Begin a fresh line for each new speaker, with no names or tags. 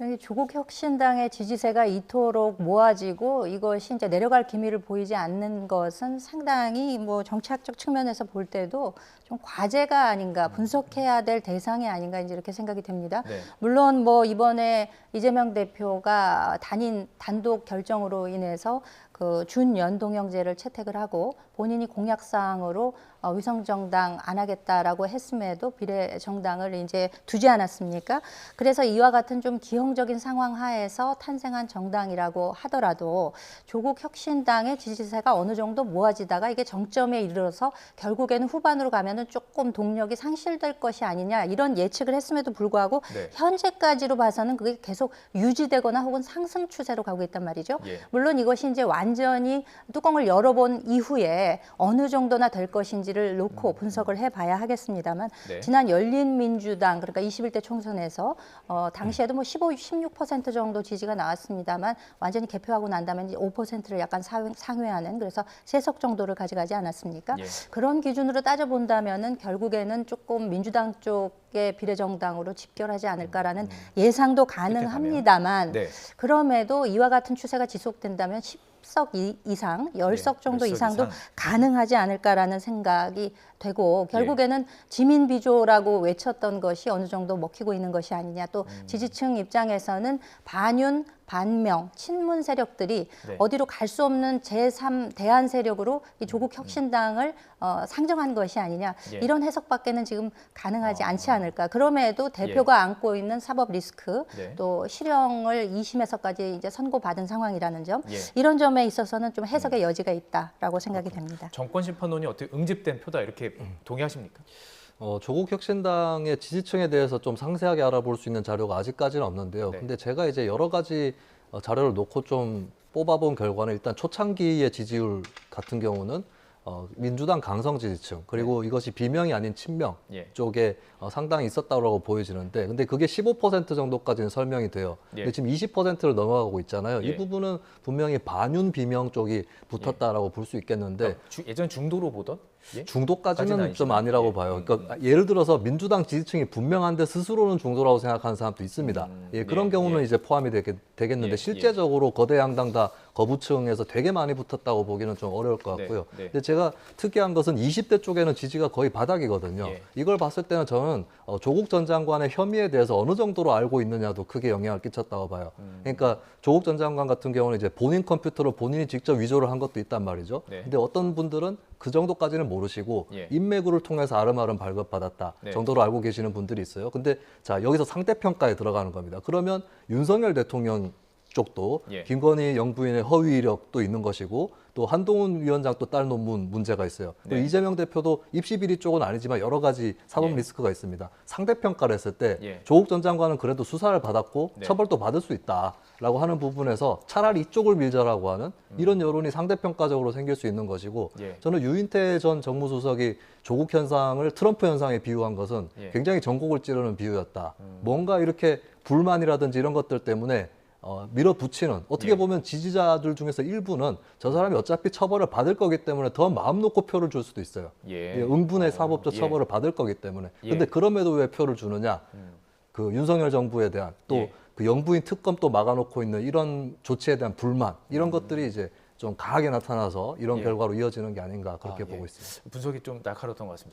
여기 조국혁신당의 지지세가 이토록 모아지고 이것이 이제 내려갈 기미를 보이지 않는 것은 상당히 뭐 정치학적 측면에서 볼 때도 좀 과제가 아닌가, 분석해야 될 대상이 아닌가 이제 이렇게 생각이 됩니다.
네.
물론 뭐 이번에 이재명 대표가 단독 결정으로 인해서 그 준연동형제를 채택을 하고 본인이 공약사항으로 위성정당 안 하겠다라고 했음에도 비례정당을 이제 두지 않았습니까? 그래서 이와 같은 좀 기형적인 상황 하에서 탄생한 정당이라고 하더라도 조국 혁신당의 지지세가 어느 정도 모아지다가 이게 정점에 이르러서 결국에는 후반으로 가면은 조금 동력이 상실될 것이 아니냐 이런 예측을 했음에도 불구하고
네.
현재까지로 봐서는 그게 계속 유지되거나 혹은 상승 추세로 가고 있단 말이죠.
예.
물론 이것이 이제 완전히 뚜껑을 열어본 이후에 어느 정도나 될 것인지를 놓고 분석을 해봐야 하겠습니다만
네.
지난 열린민주당 그러니까 21대 총선에서 당시에도 뭐 15, 16% 정도 지지가 나왔습니다만 완전히 개표하고 난 다음에 이제 5%를 약간 상회하는 그래서 3석 정도를 가져가지 않았습니까?
예.
그런 기준으로 따져본다면은 결국에는 조금 민주당 쪽의 비례정당으로 집결하지 않을까라는 예상도 가능합니다만
네.
그럼에도 이와 같은 추세가 지속된다면 10석 이상, 10석 정도
10석
이상도
이상.
가능하지 않을까라는 생각이 되고 결국에는 지민 비조라고 외쳤던 것이 어느 정도 먹히고 있는 것이 아니냐. 또 지지층 입장에서는 반윤, 반명, 친문 세력들이
네.
어디로 갈 수 없는 제3 대안 세력으로 이 조국 혁신당을 상정한 것이 아니냐.
예.
이런 해석밖에는 지금 가능하지 않지 않을까. 그럼에도 대표가 안고 있는 사법 리스크,
네.
또 실형을 2심에서까지 이제 선고받은 상황이라는 점,
예.
이런 점에 있어서는 좀 해석의 여지가 있다라고 생각이 됩니다.
정권 심판론이 어떻게 응집된 표다 이렇게 동의하십니까?
조국 혁신당의 지지층에 대해서 좀 상세하게 알아볼 수 있는 자료가 아직까지는 없는데요.
네.
근데 제가 이제 여러 가지 자료를 놓고 좀 뽑아본 결과는 일단 초창기의 지지율 같은 경우는 민주당 강성 지지층 그리고 이것이 비명이 아닌 친명
예.
쪽에 상당히 있었다고 보여지는데 근데 그게 15% 정도까지는 설명이 돼요.
예.
근데 지금 20%를 넘어가고 있잖아요.
예.
이 부분은 분명히 반윤 비명 쪽이 붙었다라고 볼 수 있겠는데
예전 중도로 보던 예?
중도까지는
까지는
좀
아니지만.
아니라고
예.
봐요. 그러니까 예를 들어서 민주당 지지층이 분명한데 스스로는 중도라고 생각하는 사람도 있습니다. 예, 그런
예,
경우는
예.
이제 포함이 되겠는데
예,
실제적으로 거대 양당 다 거부층에서 되게 많이 붙었다고 보기는 좀 어려울 것 같고요.
네, 네.
근데 제가 특이한 것은 20대 쪽에는 지지가 거의 바닥이거든요.
예.
이걸 봤을 때는 저는 조국 전 장관의 혐의에 대해서 어느 정도로 알고 있느냐도 크게 영향을 끼쳤다고 봐요. 그러니까 조국 전 장관 같은 경우는 이제 본인 컴퓨터로 본인이 직접 위조를 한 것도 있단 말이죠.
네.
근데 어떤 분들은 그 정도까지는 모르시고
예.
인맥을 통해서 아름아름 발급받았다
네.
정도로 알고 계시는 분들이 있어요. 근데 자 여기서 상대평가에 들어가는 겁니다. 그러면 윤석열 대통령 쪽도
예.
김건희 영부인의 허위 이력도 있는 것이고 또 한동훈 위원장 또 딸 논문 문제가 있어요. 또
네.
이재명 대표도 입시 비리 쪽은 아니지만 여러 가지 사법
예.
리스크가 있습니다. 상대평가를 했을 때
예.
조국 전 장관은 그래도 수사를 받았고
네.
처벌도 받을 수 있다라고 하는 부분에서 차라리 이쪽을 밀자라고 하는 이런 여론이 상대평가적으로 생길 수 있는 것이고
예.
저는 유인태 전 정무수석이 조국 현상을 트럼프 현상에 비유한 것은
예.
굉장히 전곡을 찌르는 비유였다. 뭔가 이렇게 불만이라든지 이런 것들 때문에 밀어붙이는 어떻게
예.
보면 지지자들 중에서 일부는 저 사람이 어차피 처벌을 받을 거기 때문에 더 마음 놓고 표를 줄 수도 있어요.
예.
응분의 사법적
예.
처벌을 받을 거기 때문에.
예.
근데 그럼에도 왜 표를 주느냐? 그 윤석열 정부에 대한 또
예.
그 영부인 특검 또 막아놓고 있는 이런 조치에 대한 불만 이런 것들이 이제 좀 강하게 나타나서 이런
예.
결과로 이어지는 게 아닌가 그렇게
아, 예.
보고 있습니다.
분석이 좀 날카로웠던 것 같습니다.